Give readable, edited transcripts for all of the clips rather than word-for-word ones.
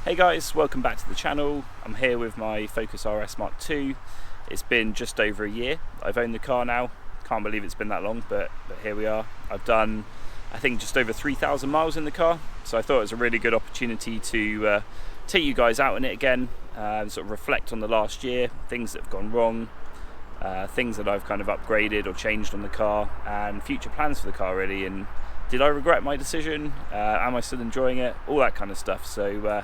Hey guys, welcome back to the channel. I'm here with my Focus RS Mark II. It's been just over a year. I've owned the car now. Can't believe it's been that long, but here we are. I've done, I think, just over 3,000 miles in the car. So I thought it was a really good opportunity to take you guys out in it again, sort of reflect on the last year, things that have gone wrong, things that I've kind of upgraded or changed on the car, and future plans for the car really. And did I regret my decision? Am I still enjoying it? All that kind of stuff. So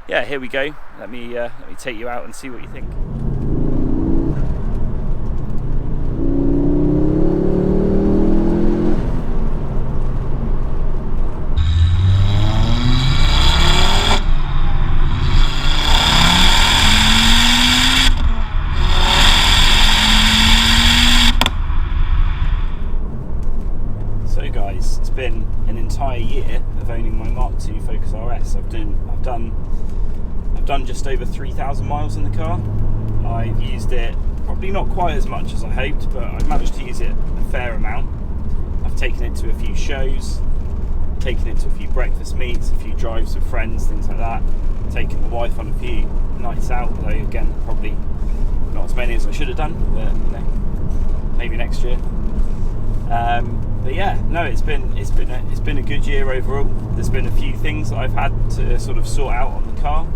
yeah, here we go. Let me take you out and see what you think. So guys, it's been an entire year of owning my Mark II Focus RS. I've done just over 3,000 miles in the car. I've used it probably not quite as much as I hoped, but I've managed to use it a fair amount. I've taken it to a few shows, taken it to a few breakfast meets, a few drives with friends, things like that. Taken the wife on a few nights out, although again probably not as many as I should have done, but you know, maybe next year. But yeah, no, it's been a good year overall. There's been a few things that I've had to sort of sort out on the car.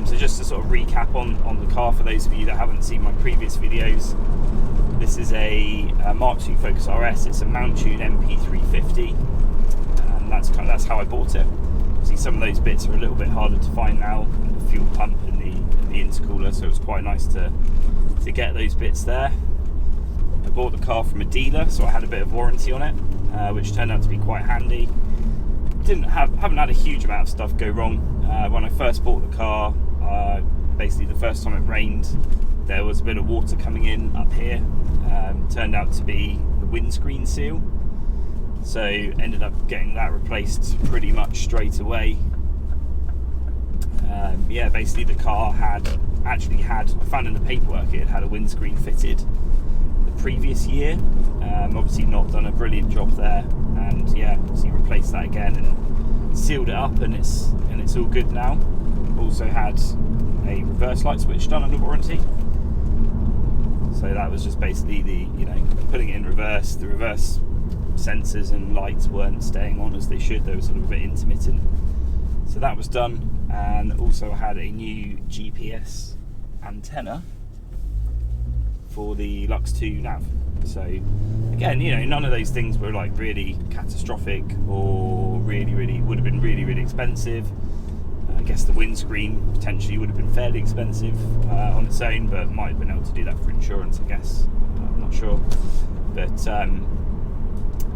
So just to sort of recap on the car for those of you that haven't seen my previous videos, this is a Mark II Focus RS. It's a Mountune MP350, and that's how I bought it. See, some of those bits are a little bit harder to find now, the fuel pump and the intercooler. So it was quite nice to get those bits there. I bought the car from a dealer, so I had a bit of warranty on it, which turned out to be quite handy. Haven't had a huge amount of stuff go wrong. When I first bought the car, basically the first time it rained, there was a bit of water coming in up here. Turned out to be the windscreen seal, so ended up getting that replaced pretty much straight away. Yeah, basically the car had, I found in the paperwork it had a windscreen fitted the previous year. Obviously not done a brilliant job there, and yeah, obviously replaced that again and sealed it up, and it's all good now. Also had a reverse light switch done under warranty, so that was just basically putting it in reverse. The reverse sensors and lights weren't staying on as they should, they were sort of a bit intermittent, so that was done. And also had a new GPS antenna for the Lux 2 nav. So again, none of those things were like really catastrophic or really would have been really expensive. I guess the windscreen potentially would have been fairly expensive on its own, but might have been able to do that for insurance, I guess. I'm not sure, but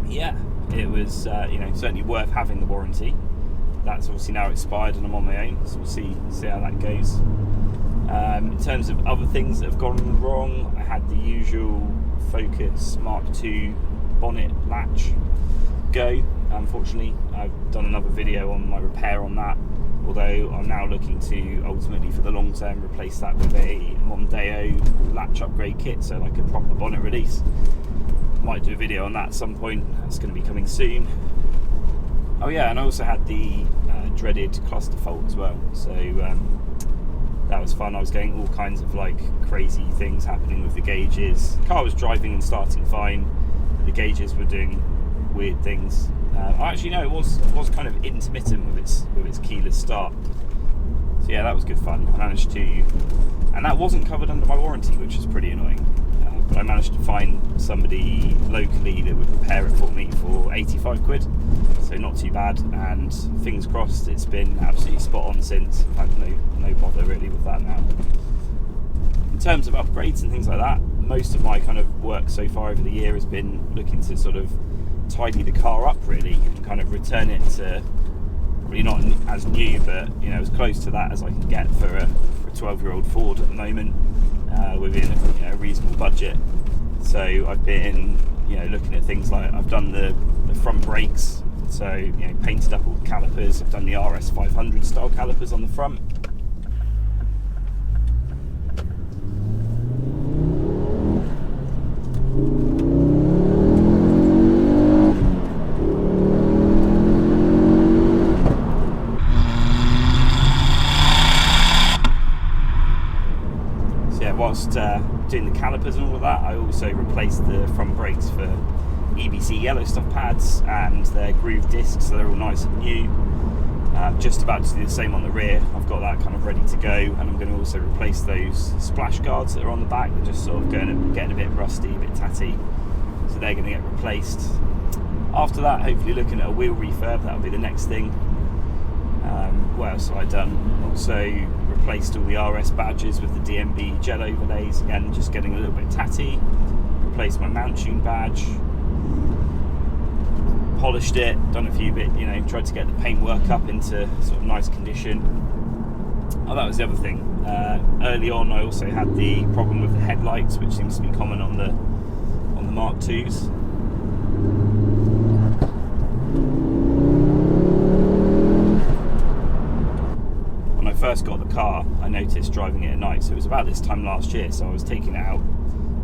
yeah, it was certainly worth having the warranty. That's obviously now expired and I'm on my own, so we'll see how that goes. In terms of other things that have gone wrong, I had the usual Focus Mark II bonnet latch go. Unfortunately, I've done another video on my repair on that, although I'm now looking to ultimately, for the long term, replace that with a Mondeo latch upgrade kit, so like a proper bonnet release. Might do a video on that at some point. That's going to be coming soon. Oh yeah, and I also had the dreaded cluster fault as well, so that was fun. I was getting all kinds of like crazy things happening with the gauges. The car was driving and starting fine, but the gauges were doing weird things. Actually no, it was kind of intermittent with its keyless start. So yeah, that was good fun. I managed to, and that wasn't covered under my warranty, which is pretty annoying. But I managed to find somebody locally that would repair it for me for 85 quid, so not too bad, and fingers crossed it's been absolutely spot on since. I've had no bother really with that now. In terms of upgrades and things like that, most of my kind of work so far over the year has been looking to sort of tidy the car up really, and kind of return it to, probably not as new, but as close to that as I can get for a 12-year-old Ford at the moment, within a reasonable budget. So I've been looking at things like, I've done the front brakes, so painted up all the calipers. I've done the RS 500 style calipers on the front. yeah, whilst doing the calipers and all of that, I also replaced the front brakes for EBC yellowstuff pads and their groove discs, so they're all nice and new. Just about to do the same on the rear. I've got that kind of ready to go, and I'm going to also replace those splash guards that are on the back. They're just sort of getting a bit rusty, a bit tatty, so they're going to get replaced. After that, hopefully looking at a wheel refurb. That'll be the next thing. What else have I done? Also replaced all the RS badges with the DMB gel overlays. Again, just getting a little bit tatty. Replaced my Mountune badge. Polished it, done a few bit, tried to get the paintwork up into sort of nice condition. Oh, that was the other thing. Early on, I also had the problem with the headlights, which seems to be common on the Mark IIs. When I first got the car, I noticed driving it at night. So it was about this time last year. So I was taking it out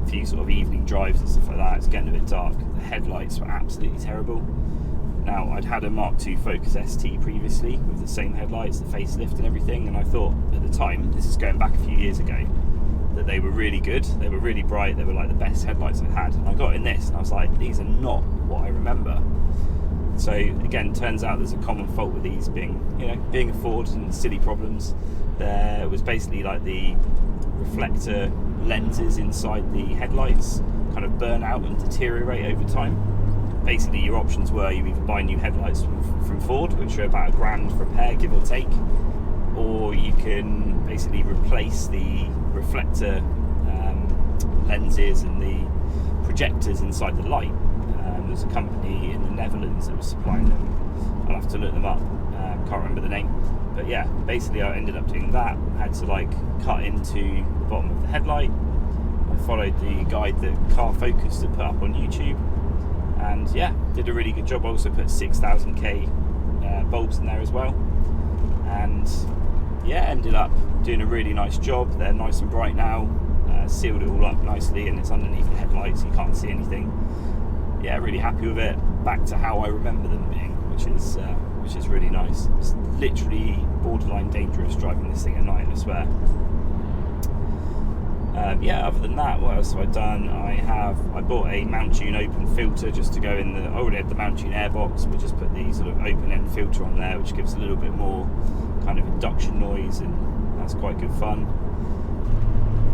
a few sort of evening drives and stuff like that. It's getting a bit dark. The headlights were absolutely terrible. Now, I'd had a Mark II Focus ST previously with the same headlights, the facelift and everything, and I thought at the time, this is going back a few years ago, that they were really good, they were really bright, they were like the best headlights I'd had. And I got in this and I was like, these are not what I remember. So again, turns out there's a common fault with these being a Ford and silly problems. There was basically like the reflector lenses inside the headlights kind of burn out and deteriorate over time. Basically, your options were you either buy new headlights from Ford, which are about £1,000 for a pair, give or take, or you can basically replace the reflector lenses and the projectors inside the light. There's a company in the Netherlands that was supplying them. I'll have to look them up. Can't remember the name, but yeah, basically I ended up doing that. I had to cut into the bottom of the headlight. I followed the guide that Car Focus had put up on YouTube. And yeah, did a really good job. I also put 6000K bulbs in there as well, and yeah, ended up doing a really nice job. They're nice and bright now, sealed it all up nicely, and it's underneath the headlights, so you can't see anything. Yeah, really happy with it. Back to how I remember them being, which is really nice. It's literally borderline dangerous driving this thing at night, I swear. Yeah, other than that, what else have I done? I bought a Mountune open filter just to go in I already had the Mountune airbox, but just put the sort of open end filter on there, which gives a little bit more kind of induction noise, and that's quite good fun.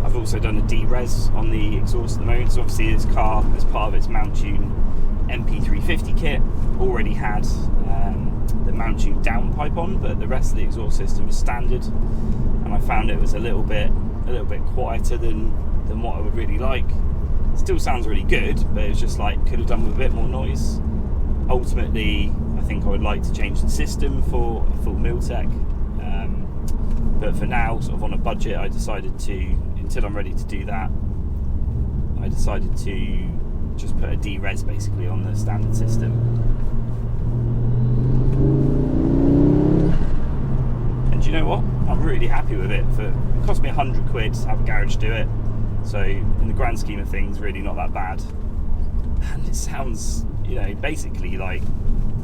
I've also done a D-res on the exhaust at the moment, so obviously this car, as part of its Mountune MP350 kit, already had the Mountune downpipe on, but the rest of the exhaust system was standard, and I found it was a little bit quieter than what I would really like. Still sounds really good, but it's just could have done with a bit more noise. Ultimately, I think I would like to change the system for a full Miltech, but for now, sort of on a budget, I decided to, until I'm ready to do that, I decided to just put a D-res basically on the standard system. And do you know what? I'm really happy with it. It cost me £100 to have a garage do it, so in the grand scheme of things, really not that bad. And it sounds, basically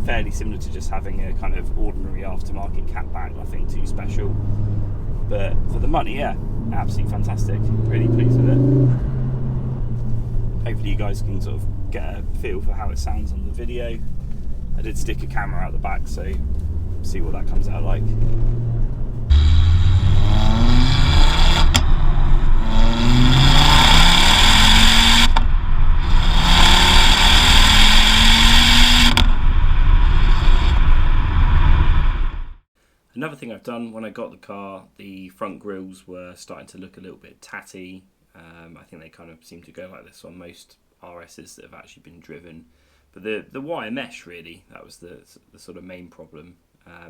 fairly similar to just having a kind of ordinary aftermarket catback, nothing too special. But for the money, yeah, absolutely fantastic. Really pleased with it. Hopefully you guys can sort of get a feel for how it sounds on the video. I did stick a camera out the back, so see what that comes out like. Another thing I've done, when I got the car, the front grills were starting to look a little bit tatty. I think they kind of seem to go like this on most RSs that have actually been driven. But the wire mesh, really, that was the sort of main problem.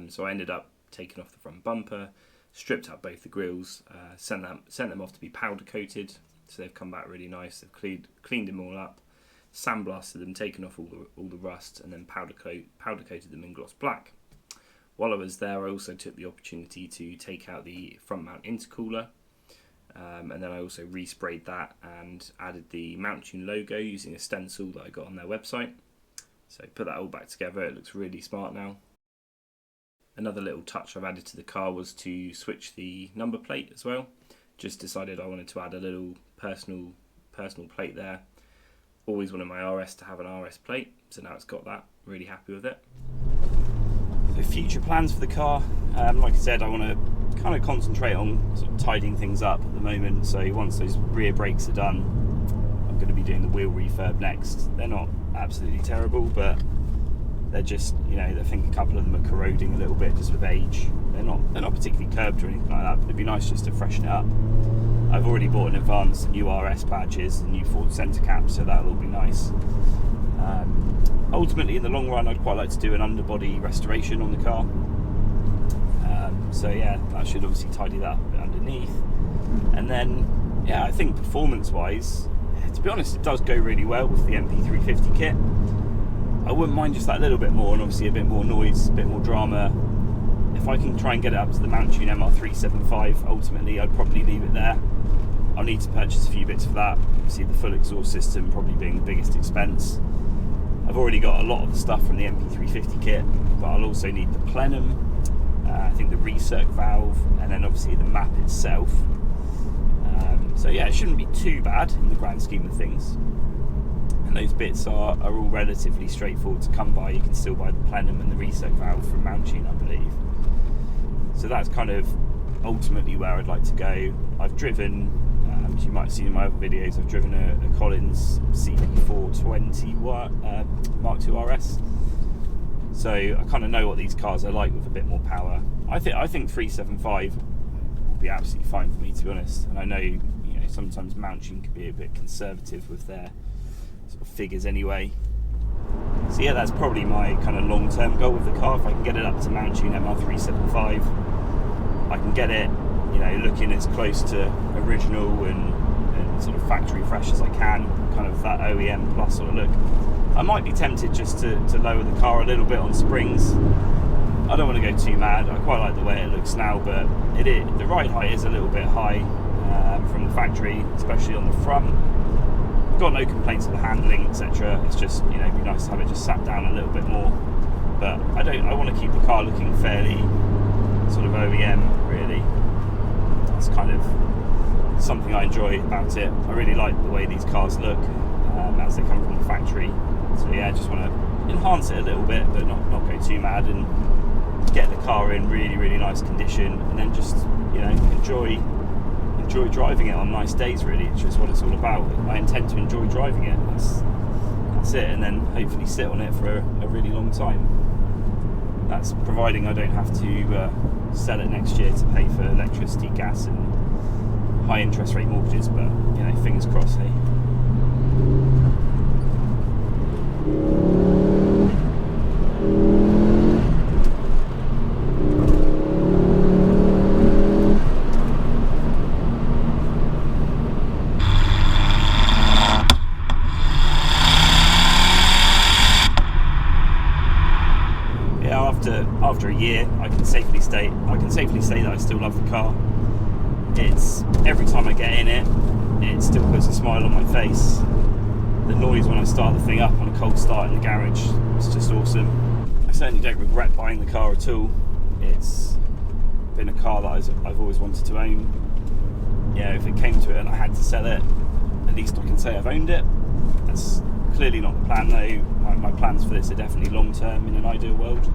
So I ended up taking off the front bumper, stripped out both the grills, sent them off to be powder coated. So they've come back really nice. They've cleaned them all up, sandblasted them, taken off all the rust, and then powder coated them in gloss black. While I was there, I also took the opportunity to take out the front mount intercooler, and then I also resprayed that and added the Mountune logo using a stencil that I got on their website. So put that all back together. It looks really smart now. Another little touch I've added to the car was to switch the number plate as well. just decided I wanted to add a little personal plate there. Always wanted my RS to have an RS plate, so now it's got that. Really happy with it. So future plans for the car, like I said, I want to kind of concentrate on sort of tidying things up at the moment. So once those rear brakes are done, I'm going to be doing the wheel refurb next. They're not absolutely terrible, but they're just, you know, I think a couple of them are corroding a little bit just with age. They're not particularly curbed or anything like that, but it'd be nice just to freshen it up. I've already bought in advance new RS badges and new Ford centre caps, so that'll all be nice. Ultimately, in the long run, I'd quite like to do an underbody restoration on the car. So yeah, that should obviously tidy that up a bit underneath. And then, yeah, I think performance-wise, to be honest, it does go really well with the MP350 kit. I wouldn't mind just that little bit more, and obviously a bit more noise, a bit more drama. If I can try and get it up to the Mountune MP350, ultimately I'd probably leave it there. I'll need to purchase a few bits for that. Obviously the full exhaust system probably being the biggest expense. I've already got a lot of the stuff from the MP350 kit, but I'll also need the plenum, I think the recirc valve, and then obviously the map itself. So yeah, it shouldn't be too bad in the grand scheme of things. And those bits are all relatively straightforward to come by. You can still buy the plenum and the recirc valve from Mountune, I believe. So that's kind of ultimately where I'd like to go. I've driven, as you might have seen in my other videos, I've driven a Collins CP420 Mark II RS. So I kind of know what these cars are like with a bit more power. I think 375 will be absolutely fine for me, to be honest. And I know, sometimes Mountune can be a bit conservative with their sort of figures anyway. So yeah, that's probably my kind of long-term goal with the car. If I can get it up to Mountune MP350, I can get it, looking as close to original and sort of factory fresh as I can, kind of that OEM plus sort of look. I might be tempted just to lower the car a little bit on springs. I don't want to go too mad. I quite like the way it looks now, but the ride height is a little bit high from the factory, especially on the front. I've got no complaints with the handling, etc. It's just, it'd be nice to have it just sat down a little bit more. But I want to keep the car looking fairly sort of OEM, really. That's kind of something I enjoy about it. I really like the way these cars look as they come from the factory. So yeah, I just want to enhance it a little bit, but not go too mad, and get the car in really, really nice condition, and then just enjoy driving it on nice days. Really, it's just what it's all about. I intend to enjoy driving it. That's it, and then hopefully sit on it for a really long time. That's providing I don't have to sell it next year to pay for electricity, gas, and high interest rate mortgages. But fingers crossed, hey. After a year, I can safely say that I still love the car. It's every time I get in it still puts a smile on my face. The noise when I start the thing up on a cold start in the garage, it's just awesome. I certainly don't regret buying the car at all. It's been a car that I've always wanted to own. If it came to it and I had to sell it, at least I can say I've owned it. That's clearly not the plan though. My plans for this are definitely long term in an ideal world.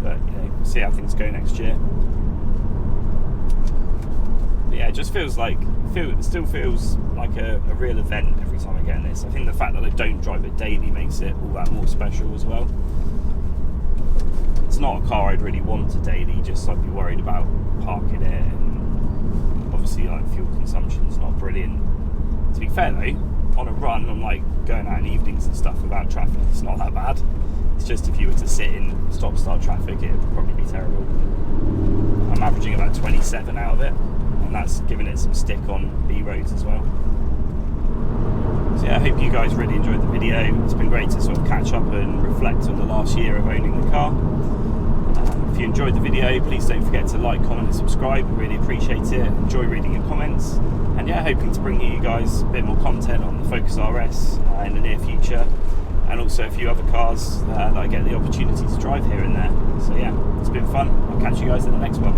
But see how things go next year. But yeah, it just it still feels like a real event every time I get in this. I think the fact that I don't drive it daily makes it all that more special as well. It's not a car I'd really want to daily, just I'd be worried about parking it, and obviously fuel consumption's not brilliant. To be fair though, on a run, on going out in evenings and stuff without traffic, it's not that bad. It's just if you were to sit in stop-start traffic, it would probably be terrible. I'm averaging about 27 out of it, and that's giving it some stick on B roads as well. So yeah, I hope you guys really enjoyed the video. It's been great to sort of catch up and reflect on the last year of owning the car. If you enjoyed the video, please don't forget to like, comment and subscribe. I really appreciate it. Enjoy reading your comments. And yeah, hoping to bring you guys a bit more content on the Focus RS in the near future. And also a few other cars that I get the opportunity to drive here and there. So yeah, it's been fun. I'll catch you guys in the next one.